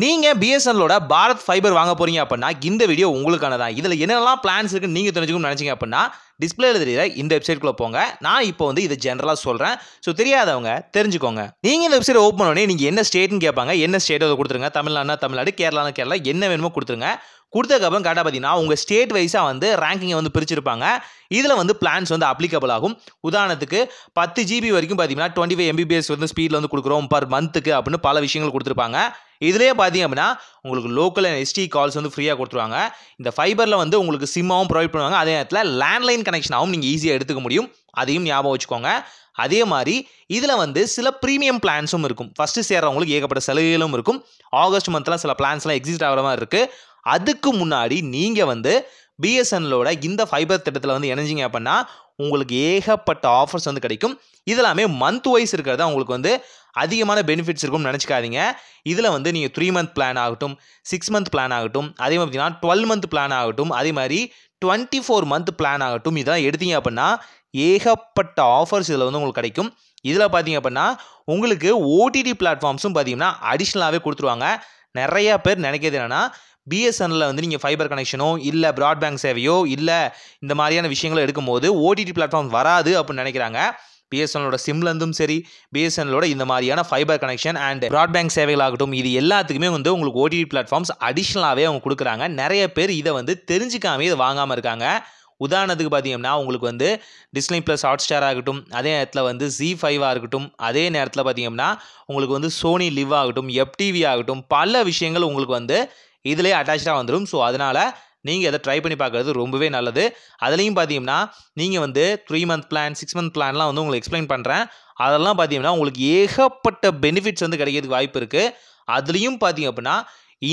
நீங்க பிஎஸ்என்எல்லோட பாரத் ஃபைபர் வாங்க போறீங்க அப்படின்னா இந்த வீடியோ உங்களுக்கானதான். இதுல என்னெல்லாம் பிளான்ஸ் இருக்குன்னு நீங்க தெரிஞ்சுக்கணும்னு நினைச்சீங்க அப்படின்னா டிஸ்பிளேல தெரியுற இந்த வெப்சைட்குள்ள போங்க. நான் இப்போ இதை ஜெனரலா சொல்றேன். ஸோ தெரியாதவங்க தெரிஞ்சுக்கோங்க. நீங்க இந்த வெப்சைட் ஓப்பன் பண்ணோடனே நீங்க என்ன ஸ்டேட்னு கேட்பாங்க. என்ன ஸ்டேட் அதை கொடுத்துருங்க. தமிழ்நாடுனா தமிழ்நாடு, கேரளானா கேரளா, என்ன வேணுமோ கொடுத்துருங்க. கொடுத்ததுக்கப்புறம் கரெக்டாக பார்த்தீங்கன்னா உங்கள் ஸ்டேட் வைஸாக ரேங்கிங்கை பிரிச்சிருப்பாங்க. இதில் பிளான்ஸ் அப்ளிகபிள் ஆகும். உதாரணத்துக்கு 10 GB வரைக்கும் பார்த்தீங்கன்னா 25 MBPS ஸ்பீடில் கொடுக்குறோம் பர் மந்த்துக்கு அப்படின்னு பல விஷயங்கள் கொடுத்துருப்பாங்க. இதுலேயே பார்த்தீங்க அப்படின்னா உங்களுக்கு லோக்கல் அண்ட் எஸ்டி கால்ஸ் ஃப்ரீயாக கொடுத்துருவாங்க. இந்த ஃபைபரில் உங்களுக்கு சிம்மாவும் ப்ரொவைட் பண்ணுவாங்க. அதே நேரத்தில் லேண்ட்லைன் கனெக்ஷனாகவும் நீங்கள் ஈஸியாக எடுத்துக்க முடியும். அதையும் ஞாபகம் வச்சுக்கோங்க. அதே மாதிரி இதில் சில ப்ரீமியம் பிளான்ஸும் இருக்கும். ஃபஸ்ட்டு சேர்றவங்களுக்கு ஏகப்பட்ட சலுகைகளும் இருக்கும். ஆகஸ்ட் மந்த்லாம் சில பிளான்ஸ்லாம் எக்ஸிஸ்ட் ஆகிற மாதிரி இருக்குது. அதுக்கு முன்னாடி நீங்கள் பிஎஸ்என்எல்லோட இந்த ஃபைபர் திட்டத்தில் இணைஞ்சிங்க அப்படின்னா உங்களுக்கு ஏகப்பட்ட ஆஃபர்ஸ் கிடைக்கும். இதெல்லாமே மந்த் வைஸ் இருக்கிறதா உங்களுக்கு அதிகமான பெனிஃபிட்ஸ் இருக்கும்னு நினச்சிக்காதீங்க. இதில் நீங்கள் 3 மந்த் பிளான் ஆகட்டும், 6 மந்த் பிளான் ஆகட்டும், அதே மாதிரி பார்த்தீங்கன்னா 12 மந்த் பிளான் ஆகட்டும், அதே மாதிரி 24 மந்த் பிளான் ஆகட்டும், இதெல்லாம் எடுத்தீங்க அப்படின்னா ஏகப்பட்ட ஆஃபர்ஸ் இதில் உங்களுக்கு கிடைக்கும். இதில் பார்த்தீங்க அப்படின்னா உங்களுக்கு ஓடிடி பிளாட்ஃபார்ம்ஸும் பார்த்தீங்கன்னா அடிஷ்னலாகவே கொடுத்துருவாங்க. நிறைய பேர் நினைக்கிறது என்னென்னா பிஎஸ்என்எல்ல நீங்கள் ஃபைபர் கனெக்ஷனோ இல்லை ப்ராட்பேண்ட் சேவையோ இல்லை இந்த மாதிரியான விஷயங்களை எடுக்கும்போது ஓடிடி பிளாட்ஃபார்ம் வராது அப்படின்னு நினைக்கிறாங்க. பிஎஸ்என்எல்லோட சிம்லேருந்தும் சரி, பிஎஸ்என்எல்லோட இந்த மாதிரியான ஃபைபர் கனெக்ஷன் அண்ட் ப்ராட்பேண்ட் சேவைகளாகட்டும், இது எல்லாத்துக்குமே உங்களுக்கு ஓடிடி பிளாட்ஃபார்ம்ஸ் அடிஷ்னலாகவே அவங்க கொடுக்குறாங்க. நிறைய பேர் இதை தெரிஞ்சுக்காமே இதை வாங்காமல் இருக்காங்க. உதாரணத்துக்கு பார்த்தீங்கன்னா உங்களுக்கு டிஸ்னி ப்ளஸ் ஹாட்ஸ்டார் ஆகட்டும், அதே நேரத்தில் Z5 இருக்கட்டும், அதே நேரத்தில் பார்த்தீங்கன்னா உங்களுக்கு சோனி லிவ் ஆகட்டும், எஃப்டிவி ஆகட்டும், பல விஷயங்கள் உங்களுக்கு இதிலே அட்டாச்சாக வந்துடும். ஸோ அதனால் நீங்கள் அதை ட்ரை பண்ணி பார்க்குறது ரொம்பவே நல்லது. அதுலேயும் பார்த்தீங்கன்னா நீங்கள் 3 மந்த் பிளான், 6 மந்த் பிளான்லாம் உங்களுக்கு எக்ஸ்பிளைன் பண்ணுறேன். அதெல்லாம் பார்த்தீங்கன்னா உங்களுக்கு ஏகப்பட்ட பெனிஃபிட்ஸ் கிடைக்கிறதுக்கு வாய்ப்பு இருக்குது. அதுலேயும் பார்த்தீங்க அப்படின்னா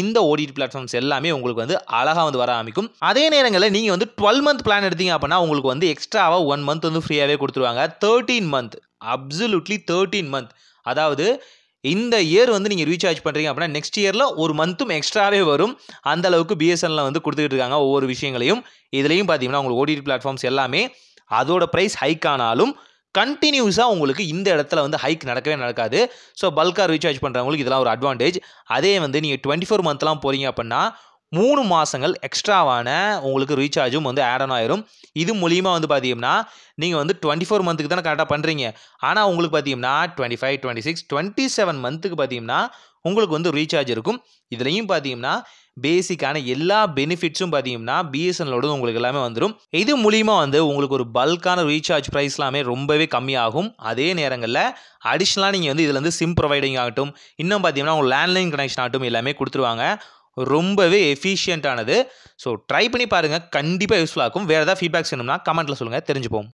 இந்த ஓடிடி பிளாட்ஃபார்ம்ஸ் எல்லாமே உங்களுக்கு அழகாக வர ஆரம்பிக்கும். அதே நேரங்களில் நீங்கள் 12 மந்த் பிளான் எடுத்தீங்க அப்படின்னா உங்களுக்கு எக்ஸ்ட்ராவாக 1 மந்த் ஃப்ரீயாகவே கொடுத்துருவாங்க. 13 மந்த், அப்சல்யூட்லி 13 மந்த். அதாவது இந்த இயர் நீங்கள் ரீசார்ஜ் பண்ணுறீங்க அப்படின்னா நெக்ஸ்ட் இயரில் ஒரு மந்த்தும் எக்ஸ்ட்ராவே வரும். அந்த அளவுக்கு பிஎஸ்என்எல்ல கொடுத்துக்கிட்டு இருக்காங்க ஒவ்வொரு விஷயங்களையும். இதுலேயும் பார்த்தீங்கன்னா உங்களுக்கு ஓடிடி பிளாட்ஃபார்ம்ஸ் எல்லாமே அதோட ப்ரைஸ் ஹைக் ஆனாலும் கண்டினியூஸாக உங்களுக்கு இந்த இடத்துல ஹைக் நடக்கவே நடக்காது. ஸோ பல்காக ரீசார்ஜ் பண்ணுறவங்களுக்கு இதெல்லாம் ஒரு அட்வான்டேஜ். அதே நீங்கள் 24 மந்த்லாம் போகிறீங்க அப்படின்னா 3 மாதங்கள் எக்ஸ்ட்ராவான உங்களுக்கு ரீசார்ஜும் ஆட் ஆன் ஆயிரும். இது மூலியமாக பார்த்தீங்கன்னா நீங்கள் 24 மந்த்துக்கு தானே கரெக்டாக பண்ணுறீங்க. ஆனால் உங்களுக்கு பார்த்தீங்கன்னா 25, 26, 27 மந்த்துக்கு பார்த்தீங்கன்னா உங்களுக்கு ரீசார்ஜ் இருக்கும். இதுலேயும் பார்த்தீங்கன்னா பேசிக்கான எல்லா பெனிஃபிட்ஸும் பார்த்தீங்கன்னா பிஎஸ்என்எல்லோட உங்களுக்கு எல்லாமே வந்துடும். இது மூலியமாக உங்களுக்கு ஒரு பல்கான ரீசார்ஜ் ப்ரைஸ் எல்லாமே ரொம்பவே கம்மியாகும். அதே நேரங்களில் அடிஷ்னலாக நீங்கள் இதில் சிம் ப்ரொவைடிங் ஆகட்டும், இன்னும் பார்த்தீங்கன்னா உங்களுக்கு லேண்ட்லைன் கனெக்ஷன் ஆகட்டும் எல்லாமே கொடுத்துருவாங்க. ரொம்பவே எஃபிஷியன்ட்டானது. ஸோ ட்ரை பண்ணி பாருங்கள், கண்டிப்பாக யூஸ்ஃபுல்லாக இருக்கும். வேறு ஏதாவது ஃபீட்பேக்ஸ் வேணும்னா கமெண்ட்டில் சொல்லுங்கள், தெரிஞ்சுப்போம்.